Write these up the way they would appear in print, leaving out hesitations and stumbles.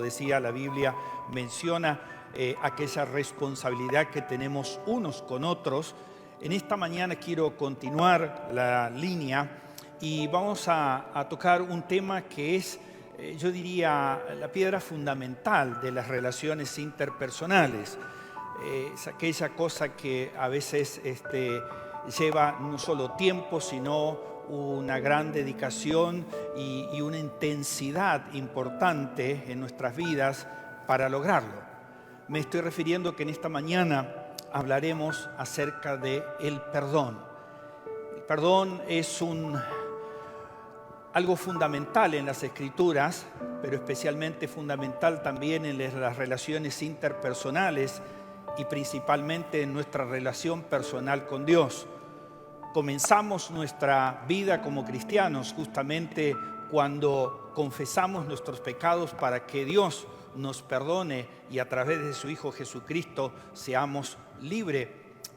como decía, la Biblia menciona aquella responsabilidad que tenemos unos con otros. En esta mañana quiero continuar la línea y vamos a tocar un tema que es, yo diría, la piedra fundamental de las relaciones interpersonales. Es aquella cosa que a veces lleva no solo tiempo, sino una gran dedicación y una intensidad importante en nuestras vidas para lograrlo. Me estoy refiriendo que en esta mañana hablaremos acerca del perdón. El perdón es algo fundamental en las Escrituras, pero especialmente fundamental también en las relaciones interpersonales y principalmente en nuestra relación personal con Dios. Comenzamos nuestra vida como cristianos justamente cuando confesamos nuestros pecados para que Dios nos perdone y a través de su Hijo Jesucristo seamos libres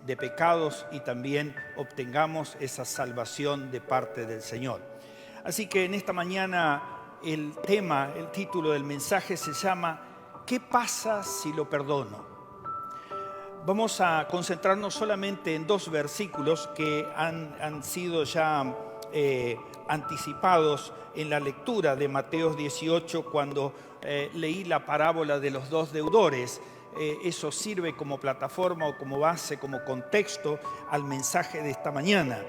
de pecados y también obtengamos esa salvación de parte del Señor. Así que en esta mañana el título del mensaje se llama ¿Qué pasa si lo perdono? Vamos a concentrarnos solamente en dos versículos que han sido ya anticipados en la lectura de Mateo 18 cuando leí la parábola de los dos deudores. Eso sirve como plataforma o como base, como contexto al mensaje de esta mañana.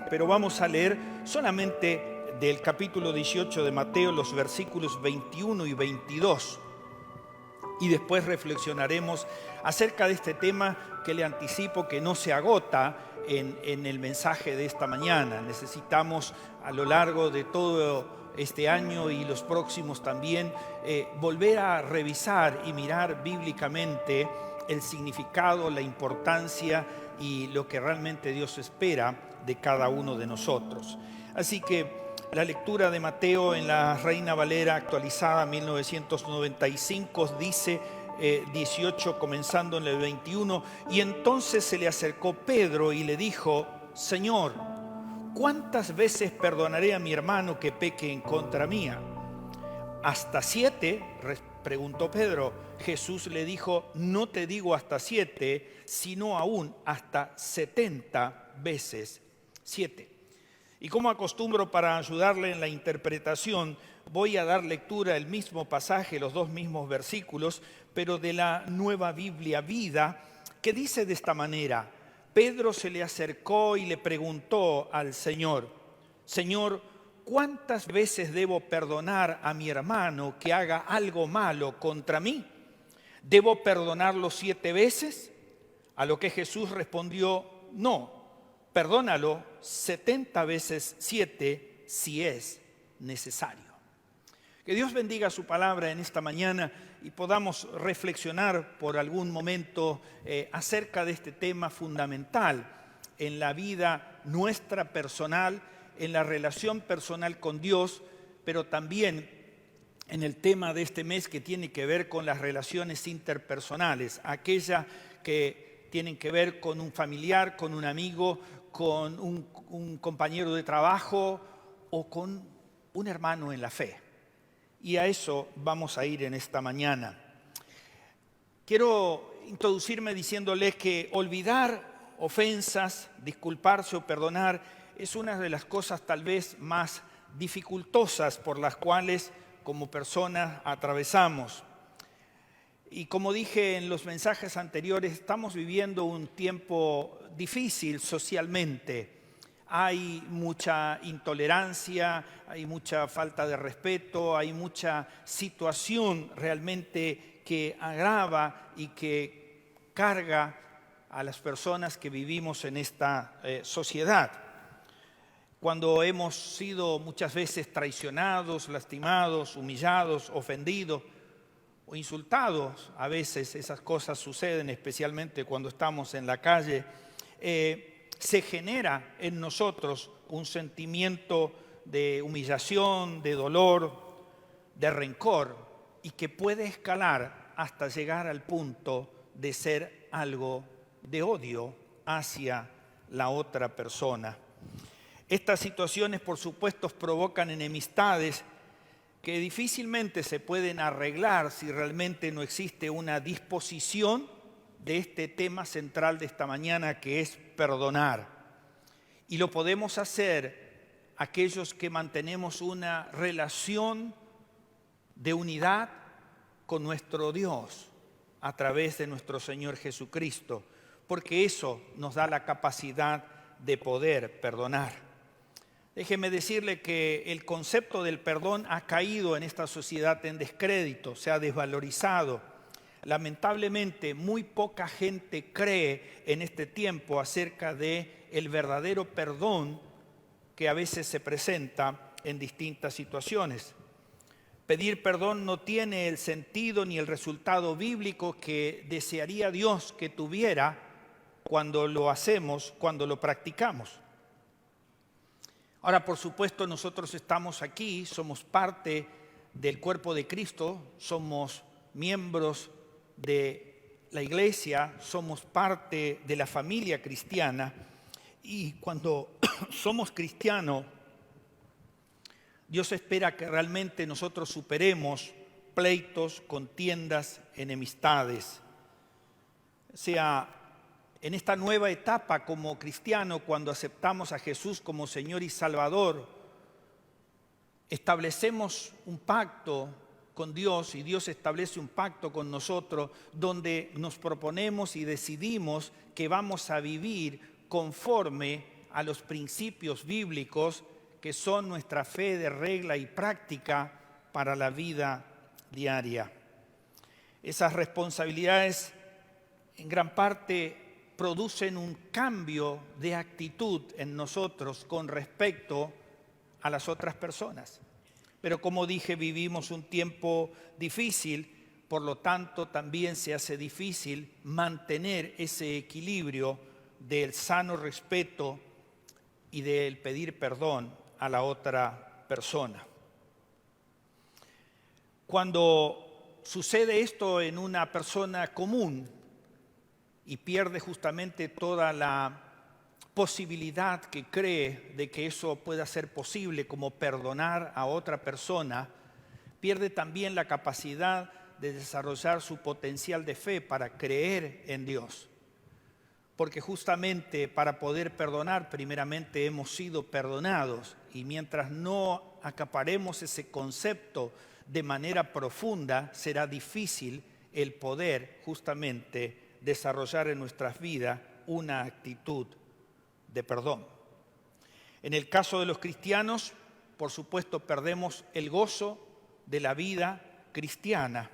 Pero vamos a leer solamente del capítulo 18 de Mateo los versículos 21 y 22. Y después reflexionaremos acerca de este tema que le anticipo que no se agota en el mensaje de esta mañana. Necesitamos a lo largo de todo este año y los próximos también volver a revisar y mirar bíblicamente el significado, la importancia y lo que realmente Dios espera de cada uno de nosotros. Así que la lectura de Mateo en la Reina Valera actualizada 1995 dice 18 comenzando en el 21, y entonces se le acercó Pedro y le dijo: Señor, ¿cuántas veces perdonaré a mi hermano que peque en contra mía? ¿Hasta 7? Preguntó Pedro. Jesús le dijo: no te digo hasta 7, sino aún hasta 70 veces 7. Y como acostumbro para ayudarle en la interpretación, voy a dar lectura del mismo pasaje, los dos mismos versículos, pero de la Nueva Biblia Vida, que dice de esta manera: Pedro se le acercó y le preguntó al Señor: Señor, ¿cuántas veces debo perdonar a mi hermano que haga algo malo contra mí? ¿Debo perdonarlo 7 veces? A lo que Jesús respondió: no. Perdónalo 70 veces 7 si es necesario. Que Dios bendiga su palabra en esta mañana y podamos reflexionar por algún momento acerca de este tema fundamental en la vida nuestra personal, en la relación personal con Dios, pero también en el tema de este mes que tiene que ver con las relaciones interpersonales, aquellas que tienen que ver con un familiar, con un amigo, con un compañero de trabajo o con un hermano en la fe. Y a eso vamos a ir en esta mañana. Quiero introducirme diciéndoles que olvidar ofensas, disculparse o perdonar es una de las cosas tal vez más dificultosas por las cuales como personas atravesamos. Y como dije en los mensajes anteriores, estamos viviendo un tiempo difícil socialmente. Hay mucha intolerancia, hay mucha falta de respeto, hay mucha situación realmente que agrava y que carga a las personas que vivimos en esta sociedad. Cuando hemos sido muchas veces traicionados, lastimados, humillados, ofendidos o insultados, a veces esas cosas suceden, especialmente cuando estamos en la calle, se genera en nosotros un sentimiento de humillación, de dolor, de rencor, y que puede escalar hasta llegar al punto de ser algo de odio hacia la otra persona. Estas situaciones, por supuesto, provocan enemistades que difícilmente se pueden arreglar si realmente no existe una disposición de este tema central de esta mañana, que es perdonar. Y lo podemos hacer aquellos que mantenemos una relación de unidad con nuestro Dios a través de nuestro Señor Jesucristo, porque eso nos da la capacidad de poder perdonar. Déjeme decirle que el concepto del perdón ha caído en esta sociedad en descrédito, se ha desvalorizado. Lamentablemente, muy poca gente cree en este tiempo acerca de el verdadero perdón que a veces se presenta en distintas situaciones. Pedir perdón no tiene el sentido ni el resultado bíblico que desearía Dios que tuviera cuando lo hacemos, cuando lo practicamos. Ahora, por supuesto, nosotros estamos aquí, somos parte del cuerpo de Cristo, somos miembros de la iglesia, somos parte de la familia cristiana, y cuando somos cristianos, Dios espera que realmente nosotros superemos pleitos, contiendas, enemistades. O sea, en esta nueva etapa como cristiano, cuando aceptamos a Jesús como Señor y Salvador, establecemos un pacto con Dios y Dios establece un pacto con nosotros donde nos proponemos y decidimos que vamos a vivir conforme a los principios bíblicos que son nuestra fe de regla y práctica para la vida diaria. Esas responsabilidades en gran parte producen un cambio de actitud en nosotros con respecto a las otras personas. Pero como dije, vivimos un tiempo difícil, por lo tanto también se hace difícil mantener ese equilibrio del sano respeto y del pedir perdón a la otra persona. Cuando sucede esto en una persona común y pierde justamente toda la posibilidad que cree de que eso pueda ser posible, como perdonar a otra persona, pierde también la capacidad de desarrollar su potencial de fe para creer en Dios. Porque justamente para poder perdonar, primeramente hemos sido perdonados, y mientras no acaparemos ese concepto de manera profunda, será difícil el poder justamente desarrollar en nuestras vidas una actitud de perdón. En el caso de los cristianos, por supuesto, perdemos el gozo de la vida cristiana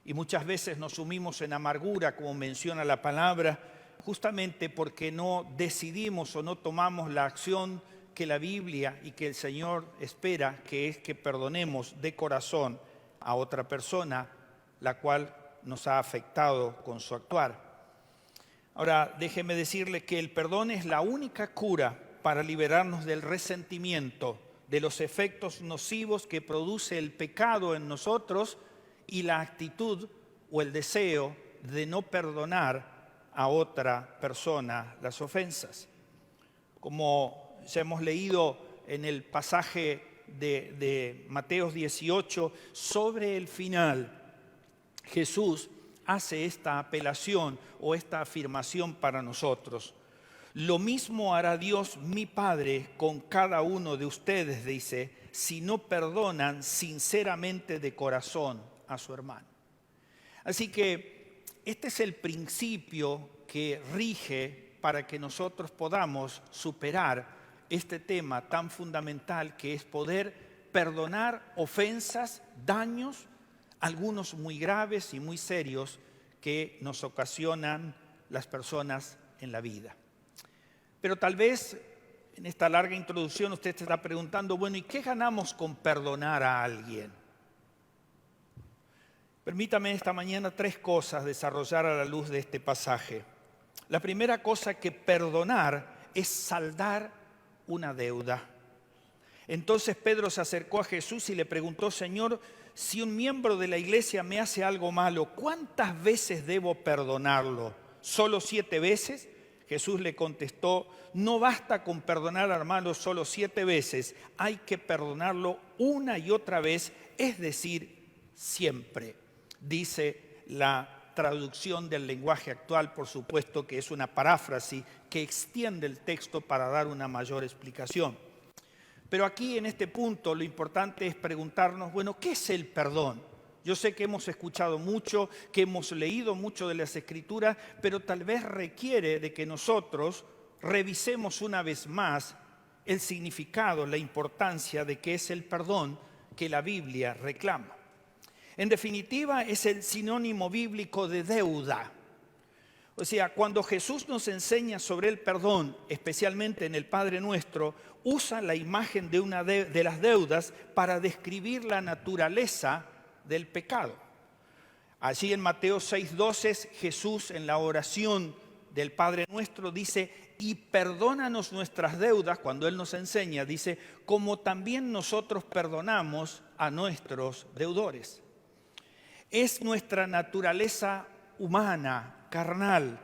y muchas veces nos sumimos en amargura, como menciona la palabra, justamente porque no decidimos o no tomamos la acción que la Biblia y que el Señor espera, que es que perdonemos de corazón a otra persona, la cual nos ha afectado con su actuar. Ahora, déjeme decirle que el perdón es la única cura para liberarnos del resentimiento, de los efectos nocivos que produce el pecado en nosotros y la actitud o el deseo de no perdonar a otra persona las ofensas. Como ya hemos leído en el pasaje de Mateo 18, sobre el final, Jesús hace esta apelación o esta afirmación para nosotros. Lo mismo hará Dios mi Padre con cada uno de ustedes, dice, si no perdonan sinceramente de corazón a su hermano. Así que este es el principio que rige para que nosotros podamos superar este tema tan fundamental que es poder perdonar ofensas, daños, algunos muy graves y muy serios que nos ocasionan las personas en la vida. Pero tal vez en esta larga introducción usted se está preguntando, bueno, ¿y qué ganamos con perdonar a alguien? Permítame esta mañana 3 cosas desarrollar a la luz de este pasaje. La primera cosa, que perdonar es saldar una deuda. Entonces Pedro se acercó a Jesús y le preguntó, Señor, si un miembro de la iglesia me hace algo malo, ¿cuántas veces debo perdonarlo? ¿Solo 7 veces? Jesús le contestó, no basta con perdonar al hermano solo 7 veces, hay que perdonarlo una y otra vez es decir, siempre, dice la traducción del lenguaje actual, por supuesto que es una paráfrasis que extiende el texto para dar una mayor explicación. Pero aquí en este punto lo importante es preguntarnos, bueno, ¿qué es el perdón? Yo sé que hemos escuchado mucho, que hemos leído mucho de las Escrituras, pero tal vez requiere de que nosotros revisemos una vez más el significado, la importancia de qué es el perdón que la Biblia reclama. En definitiva, es el sinónimo bíblico de deuda. O sea, cuando Jesús nos enseña sobre el perdón, especialmente en el Padre Nuestro, usa la imagen de las deudas para describir la naturaleza del pecado. Allí en Mateo 6:12, Jesús en la oración del Padre Nuestro dice: y perdónanos nuestras deudas, cuando Él nos enseña, dice, como también nosotros perdonamos a nuestros deudores. Es nuestra naturaleza humana, carnal,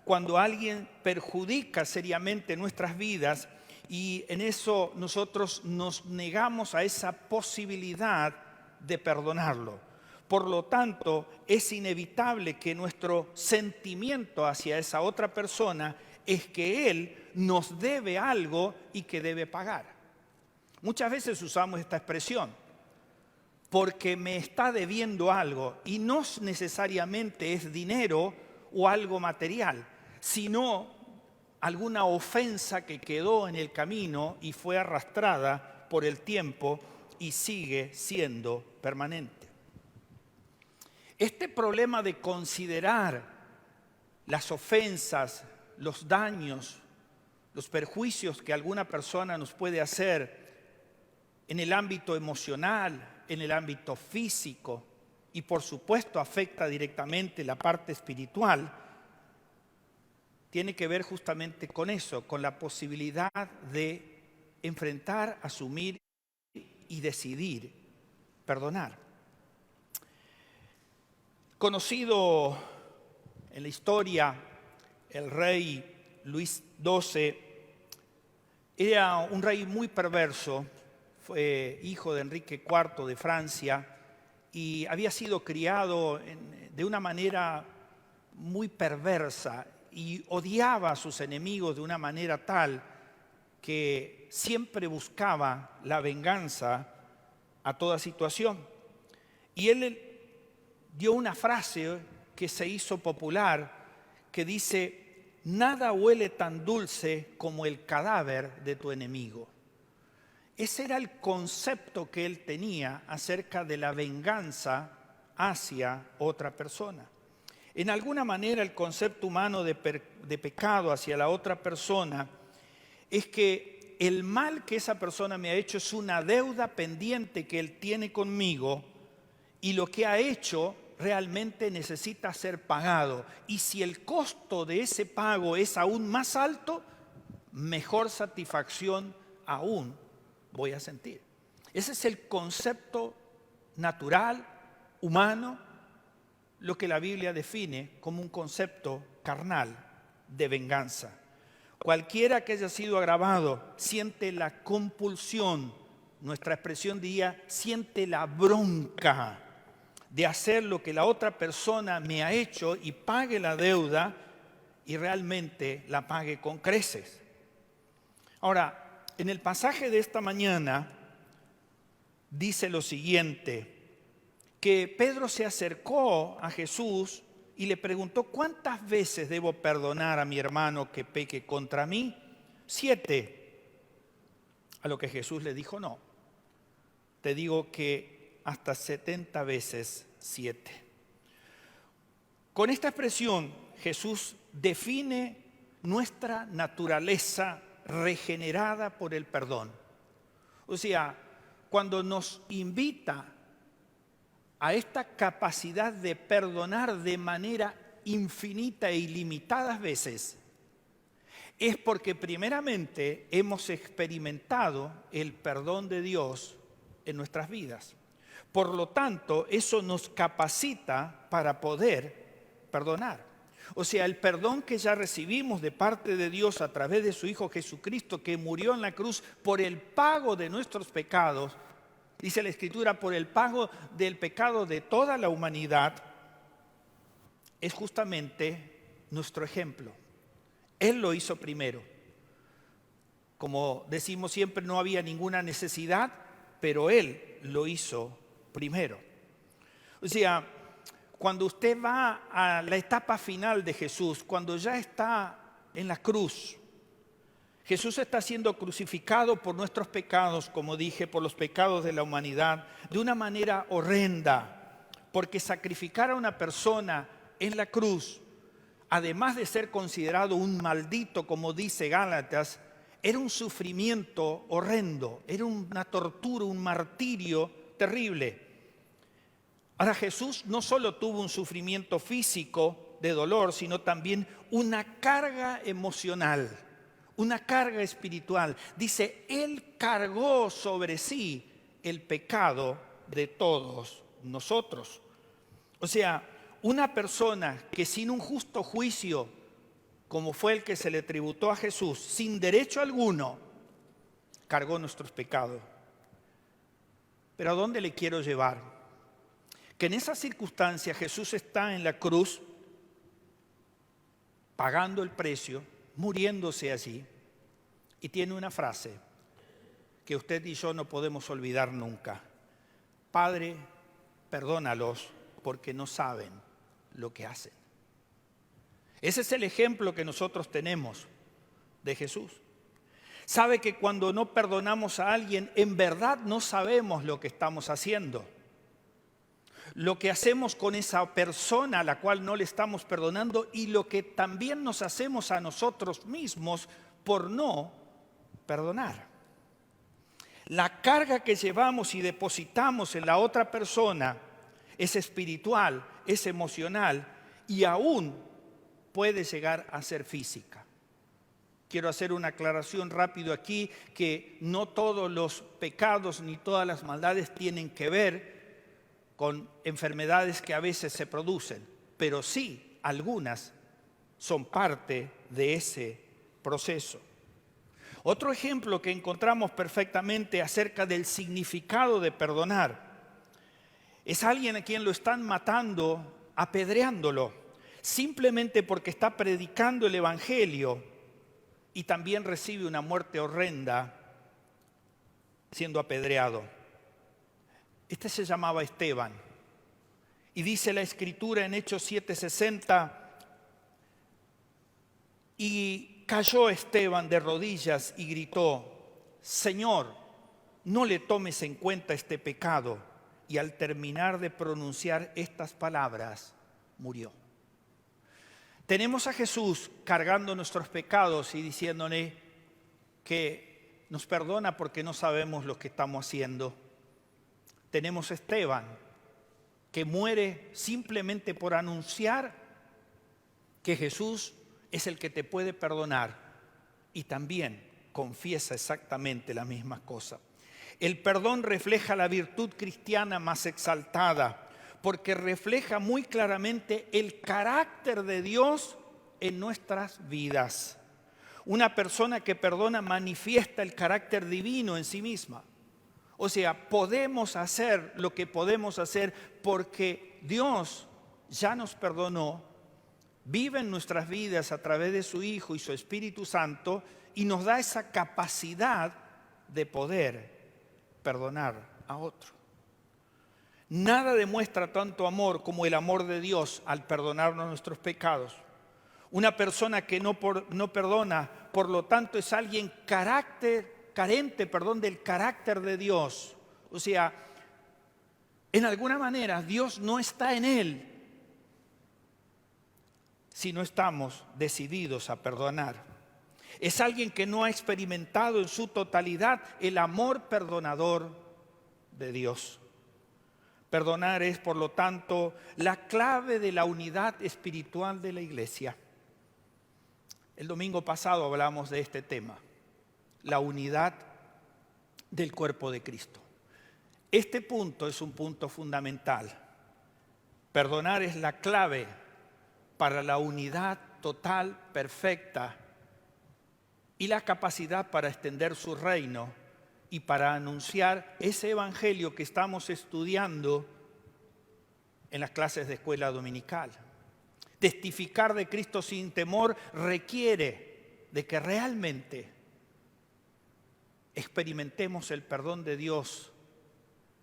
cuando alguien perjudica seriamente nuestras vidas y en eso nosotros nos negamos a esa posibilidad de perdonarlo. Por lo tanto, es inevitable que nuestro sentimiento hacia esa otra persona es que él nos debe algo y que debe pagar. Muchas veces usamos esta expresión, porque me está debiendo algo, y no necesariamente es dinero o algo material, sino alguna ofensa que quedó en el camino y fue arrastrada por el tiempo y sigue siendo permanente. Este problema de considerar las ofensas, los daños, los perjuicios que alguna persona nos puede hacer en el ámbito emocional, en el ámbito físico y por supuesto afecta directamente la parte espiritual, tiene que ver justamente con eso, con la posibilidad de enfrentar, asumir y decidir perdonar. Conocido en la historia, el rey Luis XII era un rey muy perverso, fue hijo de Enrique IV de Francia y había sido criado de una manera muy perversa y odiaba a sus enemigos de una manera tal que siempre buscaba la venganza a toda situación. Y él dio una frase que se hizo popular que dice: nada huele tan dulce como el cadáver de tu enemigo. Ese era el concepto que él tenía acerca de la venganza hacia otra persona. En alguna manera el concepto humano de pecado hacia la otra persona es que el mal que esa persona me ha hecho es una deuda pendiente que él tiene conmigo y lo que ha hecho realmente necesita ser pagado. Y si el costo de ese pago es aún más alto, mejor satisfacción aún voy a sentir. Ese es el concepto natural, humano, lo que la Biblia define como un concepto carnal de venganza. Cualquiera que haya sido agravado siente la compulsión, nuestra expresión diría, siente la bronca de hacer lo que la otra persona me ha hecho y pague la deuda y realmente la pague con creces. Ahora, en el pasaje de esta mañana dice lo siguiente, que Pedro se acercó a Jesús y le preguntó: ¿cuántas veces debo perdonar a mi hermano que peque contra mí? 7. A lo que Jesús le dijo: no, te digo que hasta 70 veces 7. Con esta expresión Jesús define nuestra naturaleza regenerada por el perdón. O sea, cuando nos invita a esta capacidad de perdonar de manera infinita e ilimitadas veces, es porque primeramente hemos experimentado el perdón de Dios en nuestras vidas. Por lo tanto, eso nos capacita para poder perdonar. O sea, el perdón que ya recibimos de parte de Dios a través de su Hijo Jesucristo, que murió en la cruz por el pago de nuestros pecados, Dice la Escritura, por el pago del pecado de toda la humanidad, es justamente nuestro ejemplo. Él lo hizo primero. Como decimos siempre, no había ninguna necesidad, pero Él lo hizo primero. O sea, cuando usted va a la etapa final de Jesús, cuando ya está en la cruz, Jesús está siendo crucificado por nuestros pecados, como dije, por los pecados de la humanidad, de una manera horrenda, porque sacrificar a una persona en la cruz, además de ser considerado un maldito, como dice Gálatas, era un sufrimiento horrendo, era una tortura, un martirio terrible. Ahora, Jesús no solo tuvo un sufrimiento físico de dolor, sino también una carga emocional, una carga espiritual. Dice, Él cargó sobre sí el pecado de todos nosotros. O sea, una persona que sin un justo juicio, como fue el que se le tributó a Jesús, sin derecho alguno, cargó nuestros pecados. Pero ¿a dónde le quiero llevar? Que en esa circunstancia Jesús está en la cruz, pagando el precio, muriéndose allí, y tiene una frase que usted y yo no podemos olvidar nunca. Padre, perdónalos porque no saben lo que hacen. Ese es el ejemplo que nosotros tenemos de Jesús. Sabe que cuando no perdonamos a alguien, en verdad no sabemos lo que estamos haciendo. Lo que hacemos con esa persona a la cual no le estamos perdonando y lo que también nos hacemos a nosotros mismos por no perdonar. La carga que llevamos y depositamos en la otra persona es espiritual, es emocional y aún puede llegar a ser física. Quiero hacer una aclaración rápido aquí, que no todos los pecados ni todas las maldades tienen que ver con enfermedades que a veces se producen, pero sí algunas son parte de ese proceso. Otro ejemplo que encontramos perfectamente acerca del significado de perdonar es alguien a quien lo están matando, apedreándolo, simplemente porque está predicando el Evangelio y también recibe una muerte horrenda siendo apedreado. Este se llamaba Esteban. Y dice la Escritura en Hechos 7:60, y cayó Esteban de rodillas y gritó, Señor, no le tomes en cuenta este pecado. Y al terminar de pronunciar estas palabras, murió. Tenemos a Jesús cargando nuestros pecados y diciéndole que nos perdona porque no sabemos lo que estamos haciendo. Tenemos a Esteban, que muere simplemente por anunciar que Jesús es el que te puede perdonar y también confiesa exactamente la misma cosa. El perdón refleja la virtud cristiana más exaltada, porque refleja muy claramente el carácter de Dios en nuestras vidas. Una persona que perdona manifiesta el carácter divino en sí misma. O sea, podemos hacer lo que podemos hacer porque Dios ya nos perdonó, vive en nuestras vidas a través de su Hijo y su Espíritu Santo y nos da esa capacidad de poder perdonar a otro. Nada demuestra tanto amor como el amor de Dios al perdonarnos nuestros pecados. Una persona que no perdona, por lo tanto, es alguien carente del carácter de Dios. O sea, en alguna manera Dios no está en él si no estamos decididos a perdonar. Es alguien que no ha experimentado en su totalidad el amor perdonador de Dios. Perdonar es, por lo tanto, la clave de la unidad espiritual de la iglesia. El domingo pasado hablamos de este tema, la unidad del cuerpo de Cristo. Este punto es un punto fundamental. Perdonar es la clave para la unidad total, perfecta, y la capacidad para extender su reino y para anunciar ese evangelio que estamos estudiando en las clases de escuela dominical. Testificar de Cristo sin temor requiere de que realmente experimentemos el perdón de Dios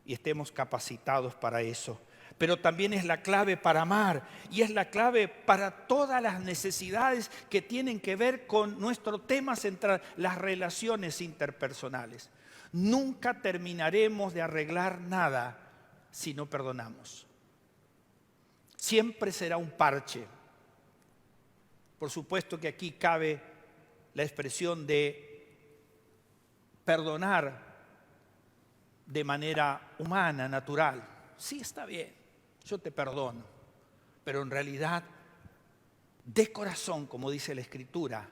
y estemos capacitados para eso. Pero también es la clave para amar y es la clave para todas las necesidades que tienen que ver con nuestro tema central, las relaciones interpersonales. Nunca terminaremos de arreglar nada si no perdonamos. Siempre será un parche. Por supuesto que aquí cabe la expresión de perdonar de manera humana, natural. Sí, está bien, yo te perdono, pero en realidad, de corazón, como dice la Escritura,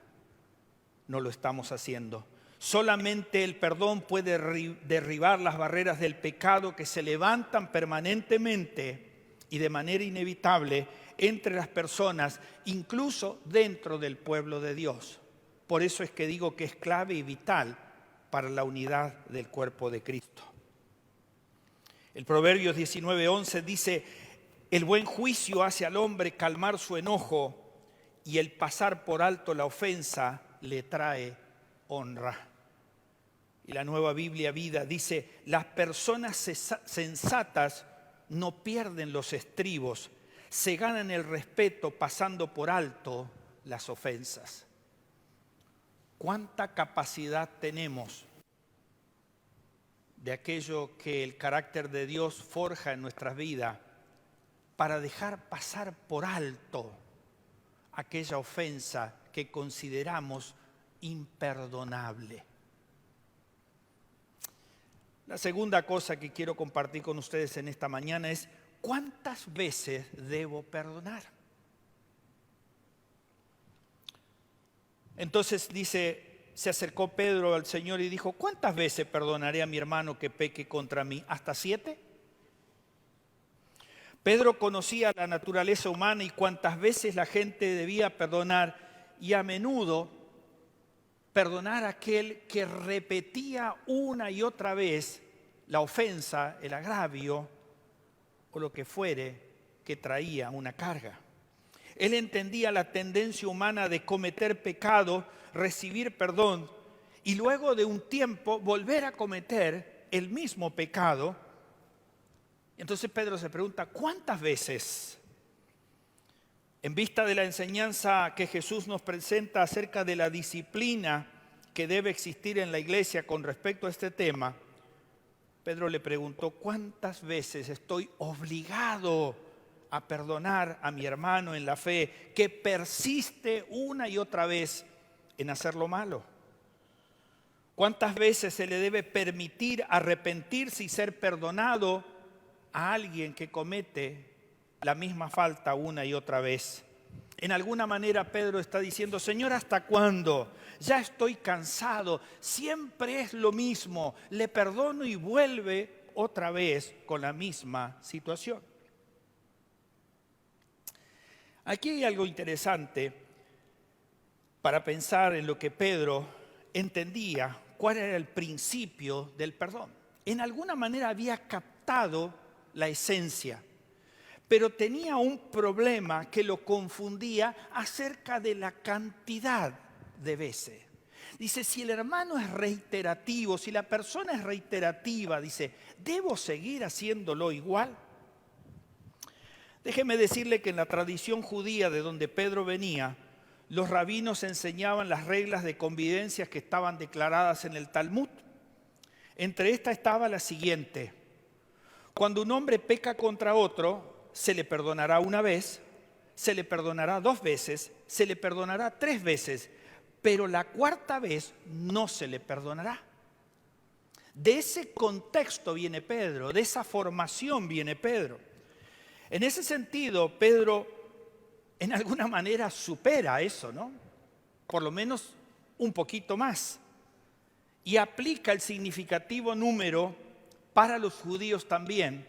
no lo estamos haciendo. Solamente el perdón puede derribar las barreras del pecado que se levantan permanentemente y de manera inevitable entre las personas, incluso dentro del pueblo de Dios. Por eso es que digo que es clave y vital para la unidad del cuerpo de Cristo. El Proverbios 19:11 dice: el buen juicio hace al hombre calmar su enojo y el pasar por alto la ofensa le trae honra. Y la Nueva Biblia Vida dice: las personas sensatas no pierden los estribos, se ganan el respeto pasando por alto las ofensas. ¿Cuánta capacidad tenemos de aquello que el carácter de Dios forja en nuestras vidas para dejar pasar por alto aquella ofensa que consideramos imperdonable? La segunda cosa que quiero compartir con ustedes en esta mañana es: ¿cuántas veces debo perdonar? Entonces dice, se acercó Pedro al Señor y dijo: ¿cuántas veces perdonaré a mi hermano que peque contra mí? ¿Hasta 7? Pedro conocía la naturaleza humana y cuántas veces la gente debía perdonar, y a menudo perdonar a aquel que repetía una y otra vez la ofensa, el agravio o lo que fuere que traía una carga. Él entendía la tendencia humana de cometer pecado, recibir perdón y luego de un tiempo volver a cometer el mismo pecado. Entonces Pedro se pregunta: ¿cuántas veces? En vista de la enseñanza que Jesús nos presenta acerca de la disciplina que debe existir en la iglesia con respecto a este tema, Pedro le preguntó: ¿cuántas veces estoy obligado a perdonar a mi hermano en la fe que persiste una y otra vez en hacer lo malo? ¿Cuántas veces se le debe permitir arrepentirse y ser perdonado a alguien que comete la misma falta una y otra vez? En alguna manera Pedro está diciendo: Señor, ¿hasta cuándo? Ya estoy cansado, siempre es lo mismo, le perdono y vuelve otra vez con la misma situación. Aquí hay algo interesante para pensar en lo que Pedro entendía, cuál era el principio del perdón. En alguna manera había captado la esencia, pero tenía un problema que lo confundía acerca de la cantidad de veces. Dice: si el hermano es reiterativo, si la persona es reiterativa, dice, ¿debo seguir haciéndolo igual? Déjeme decirle que en la tradición judía de donde Pedro venía, los rabinos enseñaban las reglas de convivencia que estaban declaradas en el Talmud. Entre estas estaba la siguiente: cuando un hombre peca contra otro, se le perdonará una vez, se le perdonará 2 veces, se le perdonará 3 veces, pero la 4ª vez no se le perdonará. De ese contexto viene Pedro, de esa formación viene Pedro. En ese sentido, Pedro en alguna manera supera eso, ¿no? Por lo menos un poquito más. Y aplica el significativo número para los judíos también,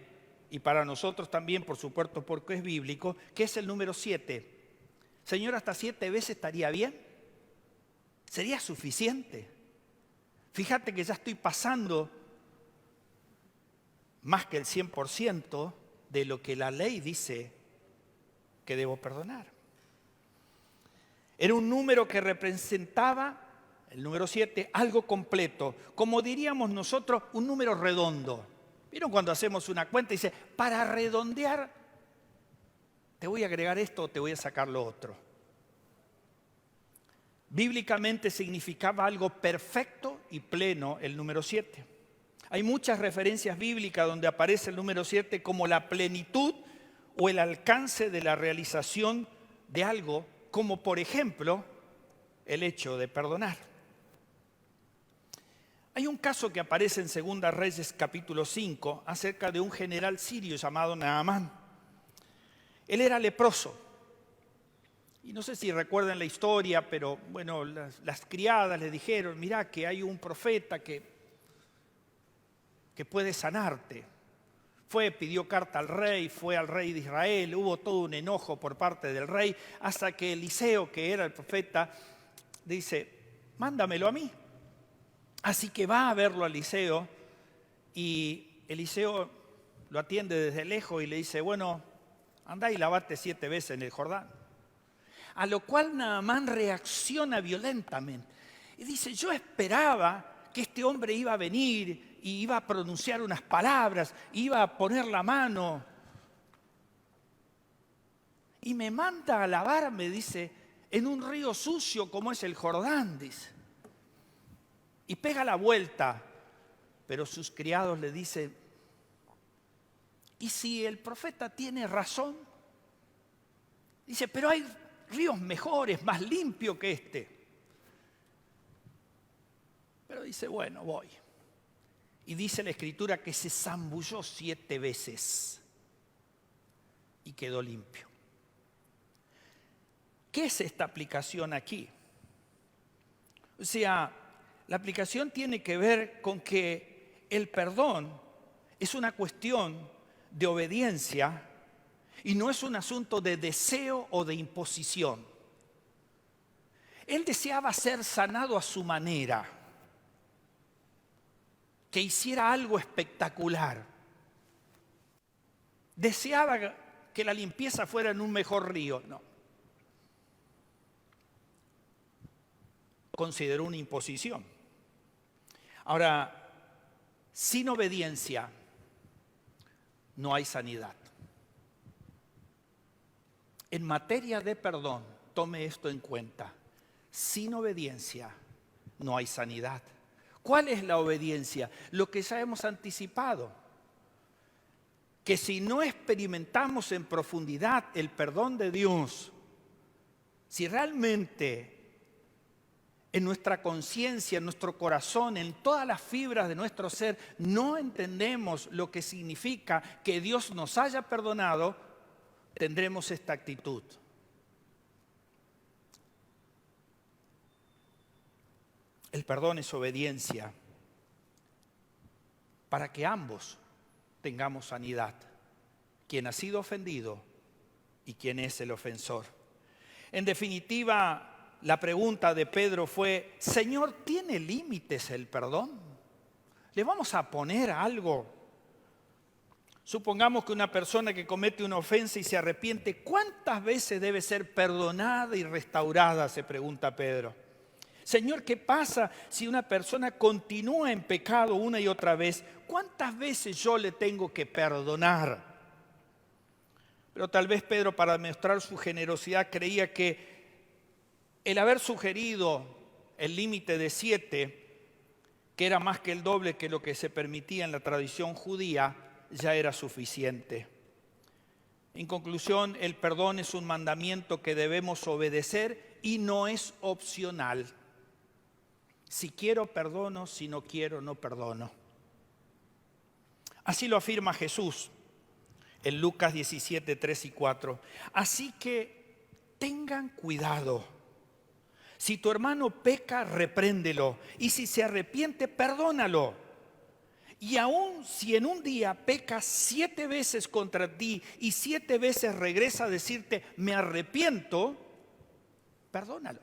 y para nosotros también, por supuesto, porque es bíblico, que es el número 7. Señor, ¿hasta 7 veces estaría bien? ¿Sería suficiente? Fíjate que ya estoy pasando más que el 100% de lo que la ley dice que debo perdonar. Era un número que representaba, el número 7, algo completo. Como diríamos nosotros, un número redondo. ¿Vieron cuando hacemos una cuenta y dice, para redondear, te voy a agregar esto o te voy a sacar lo otro? Bíblicamente significaba algo perfecto y pleno el número 7. Hay muchas referencias bíblicas donde aparece el número 7 como la plenitud o el alcance de la realización de algo, como por ejemplo el hecho de perdonar. Hay un caso que aparece en 2 Reyes capítulo 5 acerca de un general sirio llamado Naamán. Él era leproso. Y no sé si recuerdan la historia, pero bueno, las criadas le dijeron, mirá que hay un profeta que puede sanarte. Pidió carta al rey, fue al rey de Israel, hubo todo un enojo por parte del rey, hasta que Eliseo, que era el profeta, dice, mándamelo a mí. Así que va a verlo a Eliseo, y Eliseo lo atiende desde lejos y le dice, bueno, andá y lavate 7 veces en el Jordán. A lo cual Naamán reacciona violentamente y dice, yo esperaba que este hombre iba a venir y iba a pronunciar unas palabras, iba a poner la mano. Y me manda a lavarme, dice, en un río sucio como es el Jordán, dice. Y pega la vuelta, pero sus criados le dicen, ¿y si el profeta tiene razón? Dice, pero hay ríos mejores, más limpios que este. Pero dice, bueno, voy. Y dice la Escritura que se zambulló 7 veces y quedó limpio. ¿Qué es esta aplicación aquí? O sea, la aplicación tiene que ver con que el perdón es una cuestión de obediencia y no es un asunto de deseo o de imposición. Él deseaba ser sanado a su manera, que hiciera algo espectacular. Deseaba que la limpieza fuera en un mejor río. No. Consideró una imposición. Ahora, sin obediencia no hay sanidad. En materia de perdón, tome esto en cuenta. Sin obediencia no hay sanidad. ¿Cuál es la obediencia? Lo que ya hemos anticipado. Que si no experimentamos en profundidad el perdón de Dios, si realmente en nuestra conciencia, en nuestro corazón, en todas las fibras de nuestro ser, no entendemos lo que significa que Dios nos haya perdonado, tendremos esta actitud. El perdón es obediencia para que ambos tengamos sanidad. Quien ha sido ofendido y quien es el ofensor. En definitiva, la pregunta de Pedro fue, Señor, ¿tiene límites el perdón? ¿Le vamos a poner algo? Supongamos que una persona que comete una ofensa y se arrepiente, ¿cuántas veces debe ser perdonada y restaurada? Se pregunta Pedro. Señor, ¿qué pasa si una persona continúa en pecado una y otra vez? ¿Cuántas veces yo le tengo que perdonar? Pero tal vez Pedro, para mostrar su generosidad, creía que el haber sugerido el límite de 7, que era más que el doble que lo que se permitía en la tradición judía, ya era suficiente. En conclusión, el perdón es un mandamiento que debemos obedecer y no es opcional. Si quiero, perdono; si no quiero, no perdono. Así lo afirma Jesús en Lucas 17, 3 y 4. Así que tengan cuidado. Si tu hermano peca, repréndelo. Y si se arrepiente, perdónalo. Y aun si en un día peca 7 veces contra ti y 7 veces regresa a decirte, me arrepiento, perdónalo.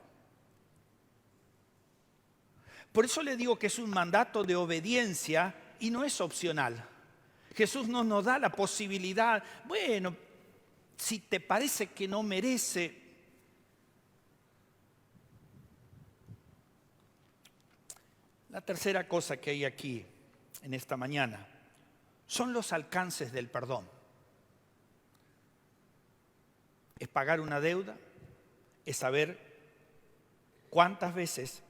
Por eso le digo que es un mandato de obediencia y no es opcional. Jesús no nos da la posibilidad, bueno, si te parece que no merece. La tercera cosa que hay aquí en esta mañana son los alcances del perdón. Es pagar una deuda, es saber cuántas veces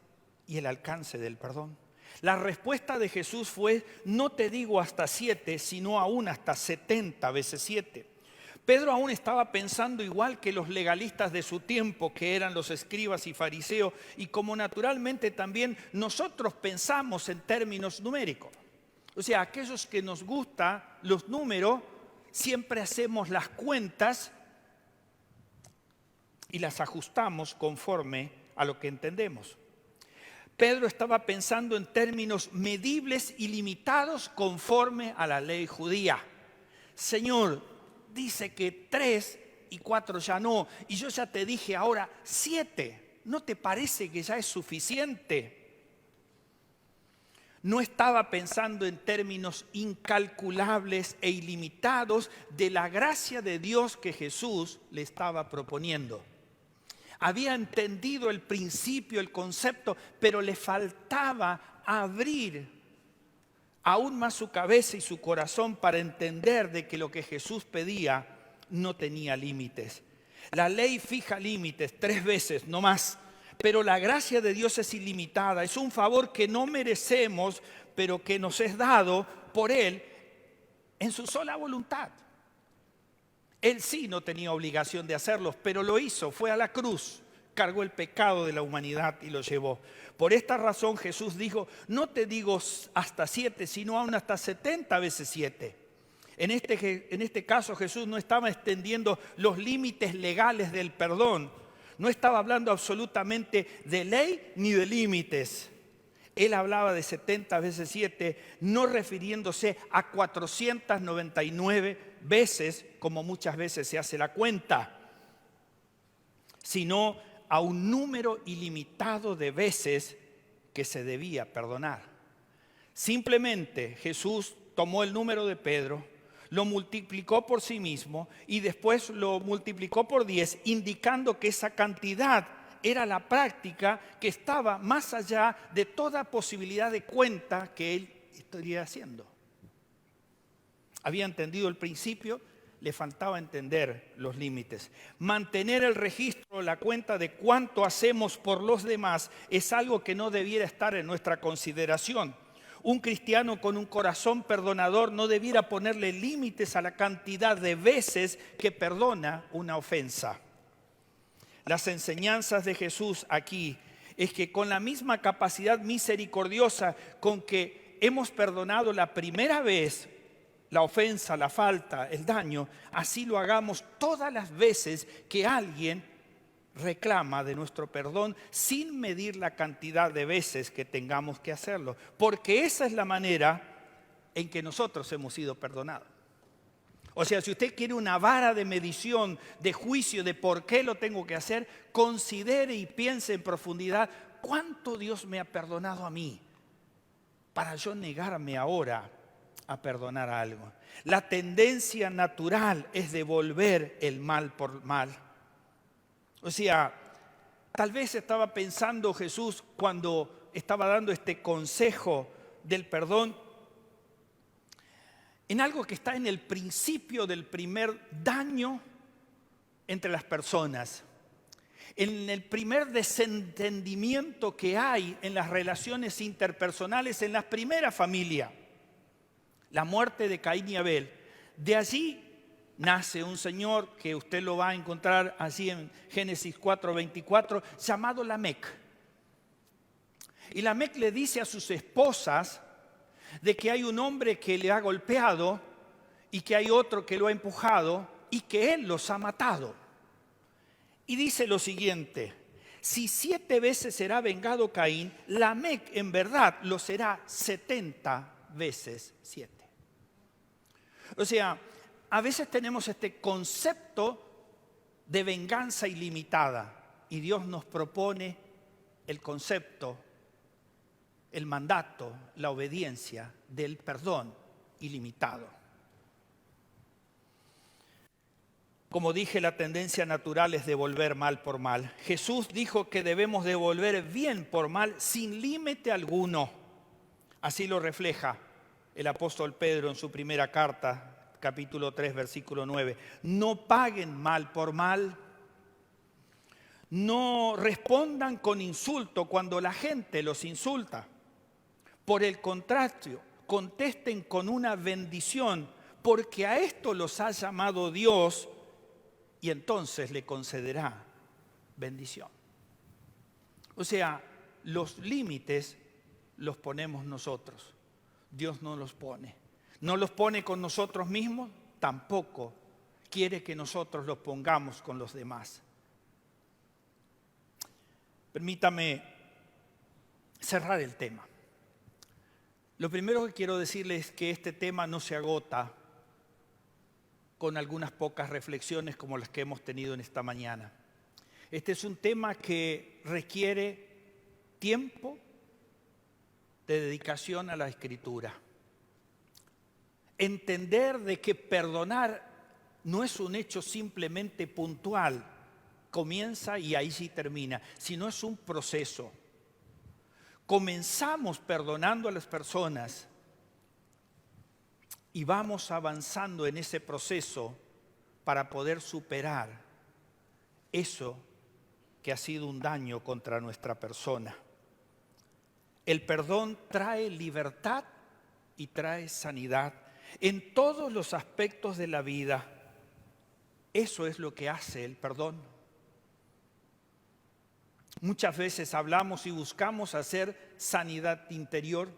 y el alcance del perdón. La respuesta de Jesús fue: no te digo hasta 7, sino aún hasta 70 veces 7. Pedro aún estaba pensando igual que los legalistas de su tiempo, que eran los escribas y fariseos, y como naturalmente también nosotros pensamos en términos numéricos. O sea, aquellos que nos gustan los números, siempre hacemos las cuentas y las ajustamos conforme a lo que entendemos. Pedro estaba pensando en términos medibles y limitados conforme a la ley judía. Señor, dice que 3 y 4 ya no, y yo ya te dije ahora 7. ¿No te parece que ya es suficiente? No estaba pensando en términos incalculables e ilimitados de la gracia de Dios que Jesús le estaba proponiendo. Había entendido el principio, el concepto, pero le faltaba abrir aún más su cabeza y su corazón para entender de que lo que Jesús pedía no tenía límites. La ley fija límites 3 veces, no más. Pero la gracia de Dios es ilimitada. Es un favor que no merecemos, pero que nos es dado por Él en su sola voluntad. Él sí no tenía obligación de hacerlo, pero lo hizo. Fue a la cruz, cargó el pecado de la humanidad y lo llevó. Por esta razón Jesús dijo: no te digo hasta 7, sino aún hasta 70 veces 7. En este caso Jesús no estaba extendiendo los límites legales del perdón. No estaba hablando absolutamente de ley ni de límites. Él hablaba de 70 veces 7, no refiriéndose a 499 veces, como muchas veces se hace la cuenta, sino a un número ilimitado de veces que se debía perdonar. Simplemente Jesús tomó el número de Pedro, lo multiplicó por sí mismo y después lo multiplicó por 10, indicando que esa cantidad era la práctica que estaba más allá de toda posibilidad de cuenta que él estaría haciendo. Había entendido el principio, le faltaba entender los límites. Mantener el registro, la cuenta de cuánto hacemos por los demás es algo que no debiera estar en nuestra consideración. Un cristiano con un corazón perdonador no debiera ponerle límites a la cantidad de veces que perdona una ofensa. Las enseñanzas de Jesús aquí es que con la misma capacidad misericordiosa con que hemos perdonado la primera vez la ofensa, la falta, el daño, así lo hagamos todas las veces que alguien reclama de nuestro perdón, sin medir la cantidad de veces que tengamos que hacerlo, porque esa es la manera en que nosotros hemos sido perdonados. O sea, si usted quiere una vara de medición, de juicio de por qué lo tengo que hacer, considere y piense en profundidad cuánto Dios me ha perdonado a mí para yo negarme ahora a perdonar algo. La tendencia natural es devolver el mal por mal. O sea, tal vez estaba pensando Jesús cuando estaba dando este consejo del perdón en algo que está en el principio del primer daño entre las personas, en el primer desentendimiento que hay en las relaciones interpersonales en la primera familia, la muerte de Caín y Abel. De allí nace un señor que usted lo va a encontrar así en Génesis 4:24, llamado Lamec. Y Lamec le dice a sus esposas de que hay un hombre que le ha golpeado y que hay otro que lo ha empujado y que él los ha matado. Y dice lo siguiente: si 7 veces será vengado Caín, Lamec en verdad lo será 70 veces 7. O sea, a veces tenemos este concepto de venganza ilimitada y Dios nos propone el concepto el mandato, la obediencia del perdón ilimitado. Como dije, la tendencia natural es devolver mal por mal. Jesús dijo que debemos devolver bien por mal sin límite alguno. Así lo refleja el apóstol Pedro en su primera carta, capítulo 3, versículo 9. No paguen mal por mal. No respondan con insulto cuando la gente los insulta. Por el contrario, contesten con una bendición, porque a esto los ha llamado Dios, y entonces le concederá bendición. O sea, los límites los ponemos nosotros. Dios no los pone. No los pone con nosotros mismos, tampoco quiere que nosotros los pongamos con los demás. Permítame cerrar el tema. Lo primero que quiero decirles es que este tema no se agota con algunas pocas reflexiones como las que hemos tenido en esta mañana. Este es un tema que requiere tiempo de dedicación a la Escritura. Entender de que perdonar no es un hecho simplemente puntual, comienza y ahí sí termina, sino es un proceso. Comenzamos perdonando a las personas y vamos avanzando en ese proceso para poder superar eso que ha sido un daño contra nuestra persona. El perdón trae libertad y trae sanidad en todos los aspectos de la vida. Eso es lo que hace el perdón. Muchas veces hablamos y buscamos hacer sanidad interior.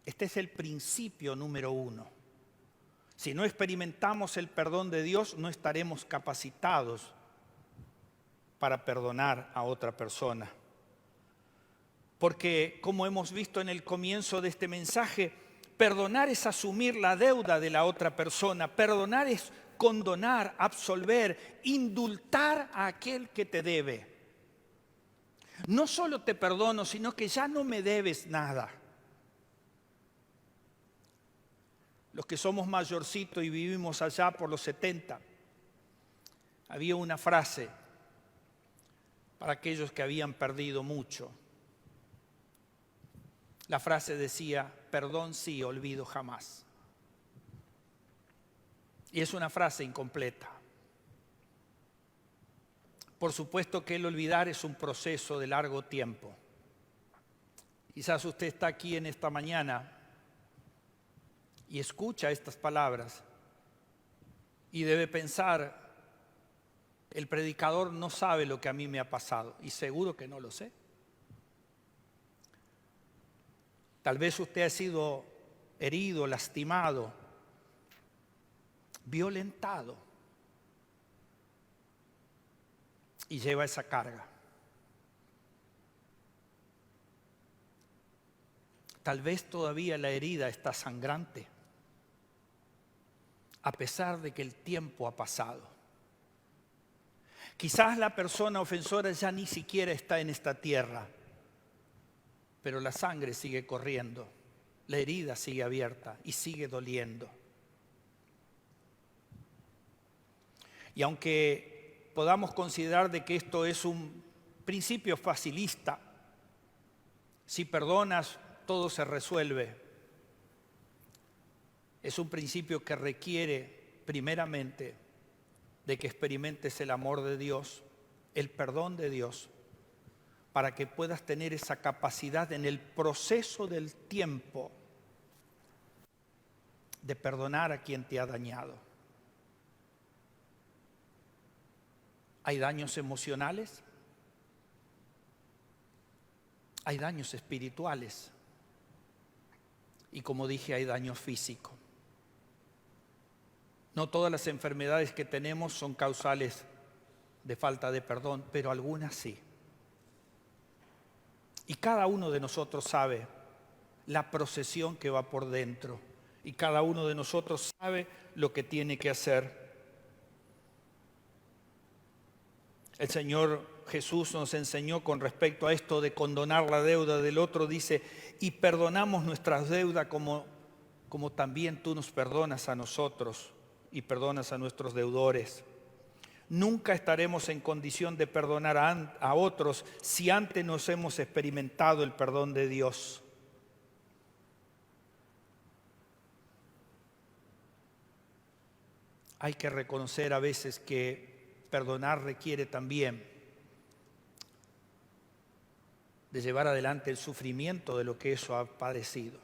Este es el principio número 1. Si no experimentamos el perdón de Dios, no estaremos capacitados para perdonar a otra persona. Porque, como hemos visto en el comienzo de este mensaje, perdonar es asumir la deuda de la otra persona. Perdonar es condonar, absolver, indultar a aquel que te debe. No solo te perdono, sino que ya no me debes nada. Los que somos mayorcitos y vivimos allá por los 70, había una frase para aquellos que habían perdido mucho. La frase decía, perdón sí, olvido jamás. Y es una frase incompleta. Por supuesto que el olvidar es un proceso de largo tiempo. Quizás usted está aquí en esta mañana y escucha estas palabras y debe pensar, el predicador no sabe lo que a mí me ha pasado, y seguro que no lo sé. Tal vez usted ha sido herido, lastimado, violentado y lleva esa carga. Tal vez todavía la herida está sangrante, a pesar de que el tiempo ha pasado. Quizás la persona ofensora ya ni siquiera está en esta tierra, pero la sangre sigue corriendo, la herida sigue abierta y sigue doliendo. Y aunque podamos considerar de que esto es un principio facilista, si perdonas, todo se resuelve. Es un principio que requiere, primeramente, de que experimentes el amor de Dios, el perdón de Dios, para que puedas tener esa capacidad en el proceso del tiempo de perdonar a quien te ha dañado. Hay daños emocionales, hay daños espirituales y, como dije, hay daños físicos. No todas las enfermedades que tenemos son causales de falta de perdón, pero algunas sí. Y cada uno de nosotros sabe la procesión que va por dentro. Y cada uno de nosotros sabe lo que tiene que hacer. El Señor Jesús nos enseñó con respecto a esto de condonar la deuda del otro, dice, y perdonamos nuestras deudas como también tú nos perdonas a nosotros y perdonas a nuestros deudores. Nunca estaremos en condición de perdonar a otros si antes nos hemos experimentado el perdón de Dios. Hay que reconocer a veces que perdonar requiere también de llevar adelante el sufrimiento de lo que eso ha padecido.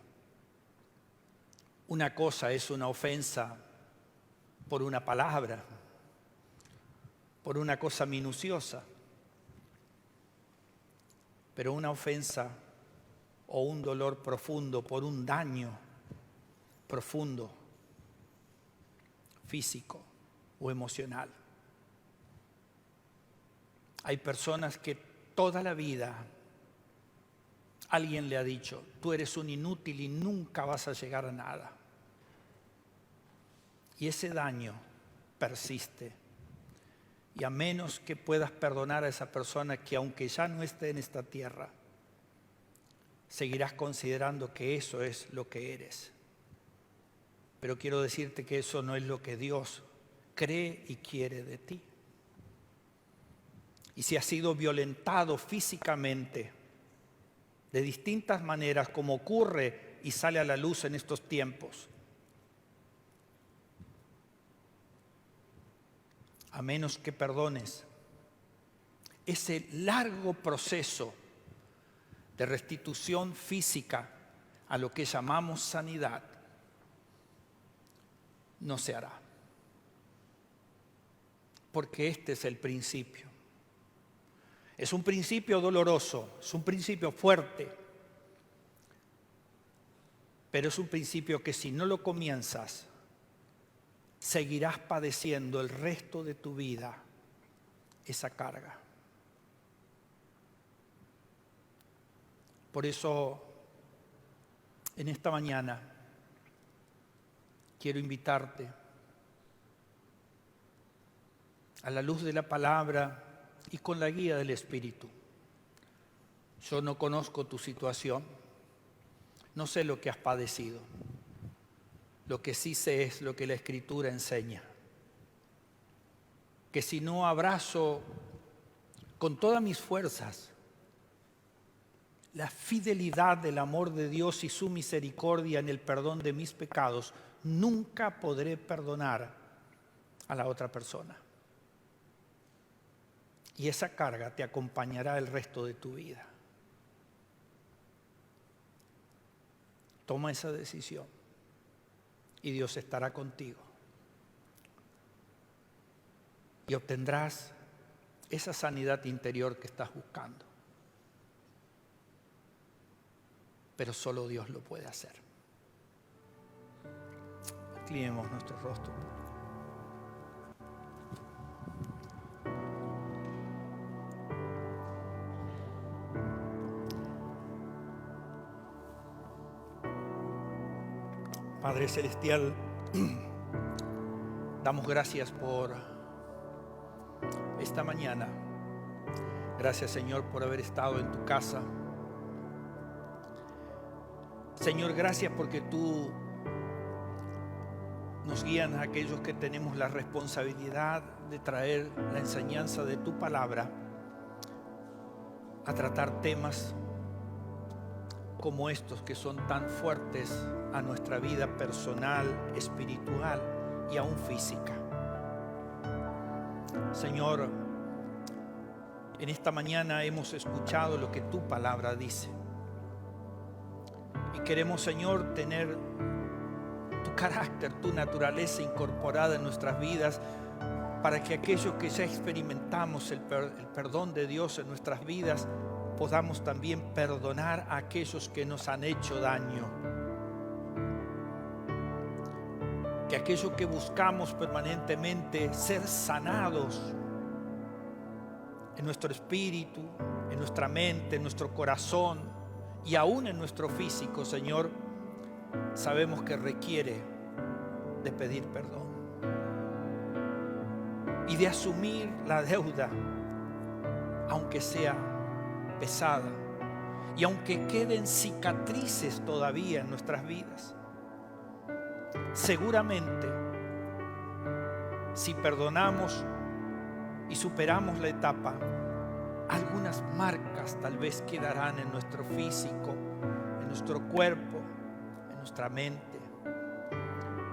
Una cosa es una ofensa por una palabra, por una cosa minuciosa, pero una ofensa o un dolor profundo por un daño profundo, físico o emocional. Hay personas que toda la vida alguien le ha dicho, tú eres un inútil y nunca vas a llegar a nada. Y ese daño persiste. Y a menos que puedas perdonar a esa persona que aunque ya no esté en esta tierra, seguirás considerando que eso es lo que eres. Pero quiero decirte que eso no es lo que Dios cree y quiere de ti. Y si has sido violentado físicamente, de distintas maneras, como ocurre y sale a la luz en estos tiempos, a menos que perdones, ese largo proceso de restitución física a lo que llamamos sanidad no se hará. Porque este es el principio. Es un principio doloroso, es un principio fuerte, pero es un principio que si no lo comienzas, seguirás padeciendo el resto de tu vida esa carga. Por eso, en esta mañana, quiero invitarte a la luz de la palabra y con la guía del Espíritu. Yo no conozco tu situación, no sé lo que has padecido. Lo que sí sé es lo que la Escritura enseña. Que si no abrazo con todas mis fuerzas la fidelidad del amor de Dios y su misericordia en el perdón de mis pecados, nunca podré perdonar a la otra persona. Y esa carga te acompañará el resto de tu vida. Toma esa decisión y Dios estará contigo. Y obtendrás esa sanidad interior que estás buscando. Pero solo Dios lo puede hacer. Inclinemos nuestro rostro. Padre Celestial, damos gracias por esta mañana. Gracias, Señor, por haber estado en tu casa. Señor, gracias porque tú nos guías a aquellos que tenemos la responsabilidad de traer la enseñanza de tu palabra a tratar temas como estos que son tan fuertes a nuestra vida personal, espiritual y aún física. Señor, en esta mañana hemos escuchado lo que tu palabra dice. Y queremos, Señor, tener tu carácter, tu naturaleza incorporada en nuestras vidas para que aquellos que ya experimentamos el perdón de Dios en nuestras vidas podamos también perdonar a aquellos que nos han hecho daño. Que aquello que buscamos permanentemente, ser sanados en nuestro espíritu, en nuestra mente, en nuestro corazón y aún en nuestro físico, Señor, sabemos que requiere de pedir perdón y de asumir la deuda aunque sea pesada y aunque queden cicatrices todavía en nuestras vidas. Seguramente, si perdonamos y superamos la etapa, algunas marcas tal vez quedarán en nuestro físico, en nuestro cuerpo, en nuestra mente,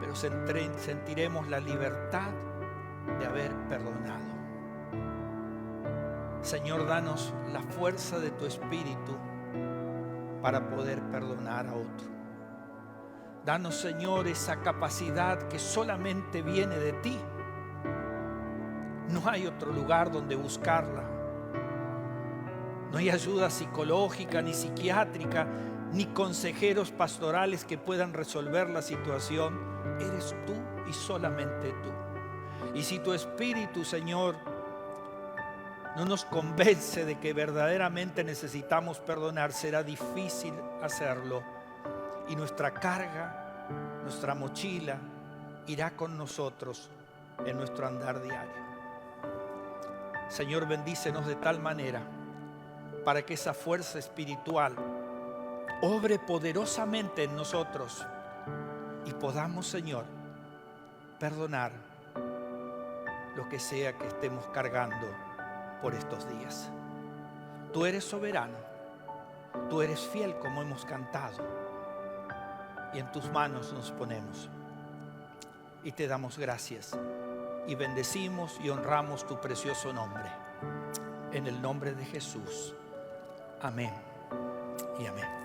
pero sentiremos la libertad de haber perdonado. Señor, danos la fuerza de tu Espíritu para poder perdonar a otro. Danos, Señor, esa capacidad que solamente viene de ti. No hay otro lugar donde buscarla. No hay ayuda psicológica ni psiquiátrica, ni consejeros pastorales que puedan resolver la situación. Eres tú y solamente tú. Y si tu Espíritu, Señor, no nos convence de que verdaderamente necesitamos perdonar, será difícil hacerlo. Y nuestra carga, nuestra mochila, irá con nosotros en nuestro andar diario. Señor, bendícenos de tal manera para que esa fuerza espiritual obre poderosamente en nosotros y podamos, Señor, perdonar lo que sea que estemos cargando por estos días. Tú eres soberano, tú eres fiel como hemos cantado, y en tus manos nos ponemos y te damos gracias y bendecimos y honramos tu precioso nombre, en el nombre de Jesús. Amén y amén.